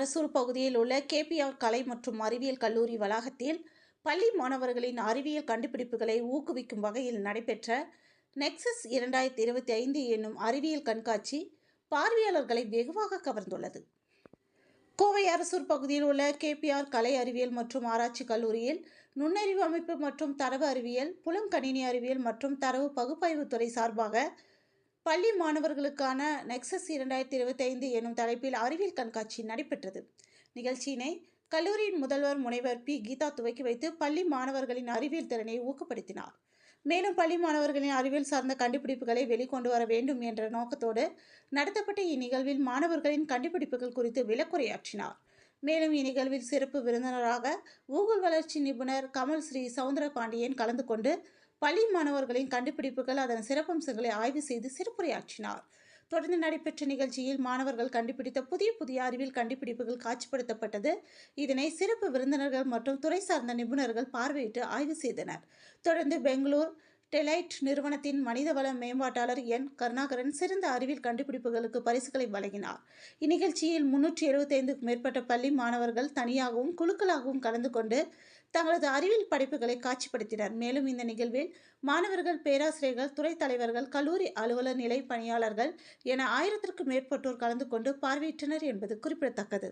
அரசூர் பகுதியில் உள்ள கேபிஆர் கலை மற்றும் அறிவியல் கல்லூரி வளாகத்தில் பள்ளி மாணவர்களின் அறிவியல் கண்டுபிடிப்புகளை ஊக்குவிக்கும் வகையில் நடைபெற்ற நெக்சஸ் 2025 என்னும் அறிவியல் கண்காட்சி பார்வையாளர்களை வெகுவாக கவர்ந்துள்ளது. கோவை அரசூர் பகுதியில் உள்ள கேபிஆர் கலை அறிவியல் மற்றும் ஆராய்ச்சி கல்லூரியில் நுண்ணறிவு அமைப்பு மற்றும் தரவு அறிவியல், புலம் கணினி அறிவியல் மற்றும் தரவு பகுப்பாய்வு துறை சார்பாக பள்ளி மாணவர்களுக்கான நெக்சஸ் 2025 எனும் தலைப்பில் அறிவியல் கண்காட்சி நடைபெற்றது. நிகழ்ச்சியினை கல்லூரியின் முதல்வர் முனைவர் பி. கீதா துவக்கி வைத்து பள்ளி மாணவர்களின் அறிவியல் திறனை ஊக்கப்படுத்தினார். மேலும் பள்ளி மாணவர்களின் அறிவியல் சார்ந்த கண்டுபிடிப்புகளை வெளிக்கொண்டு வர வேண்டும் என்ற நோக்கத்தோடு நடத்தப்பட்ட இந்நிகழ்வில் மாணவர்களின் கண்டுபிடிப்புகள் குறித்து விளக்குரையாற்றினார். மேலும் இந்நிகழ்வில் சிறப்பு விருந்தினராக கூகுள் வளர்ச்சி நிபுணர் கமல் ஸ்ரீ சவுந்தரபாண்டியன் கலந்து கொண்டு பள்ளி மாணவர்களின் கண்டுபிடிப்புகள், அதன் சிறப்பம்சங்களை ஆய்வு செய்து சிறப்புரையாற்றினார். தொடர்ந்து நடைபெற்ற நிகழ்ச்சியில் மாணவர்கள் கண்டுபிடித்த புதிய அறிவியல் கண்டுபிடிப்புகள் காட்சிப்படுத்தப்பட்டது. இதனை சிறப்பு விருந்தினர்கள் மற்றும் துறை சார்ந்த நிபுணர்கள் பார்வையிட்டு ஆய்வு செய்தனர். தொடர்ந்து பெங்களூர் டெலைட் நிறுவனத்தின் மனிதவள மேம்பாட்டாளர் என். கருணாகரன் சிறந்த அறிவியல் கண்டுபிடிப்புகளுக்கு பரிசுகளை வழங்கினார். இந்நிகழ்ச்சியில் 375க்கும் மேற்பட்ட பள்ளி மாணவர்கள் தனியாகவும் குழுக்களாகவும் கலந்து கொண்டு தங்களது அறிவியல் படைப்புகளை காட்சிப்படுத்தினர். மேலும் இந்த நிகழ்வில் மாணவர்கள், பேராசிரியர்கள், துறை தலைவர்கள், கல்லூரி அலுவலர் நிலை பணியாளர்கள் என 1000க்கும் மேற்பட்டோர் கலந்து கொண்டு பார்வையிட்டனர் என்பது குறிப்பிடத்தக்கது.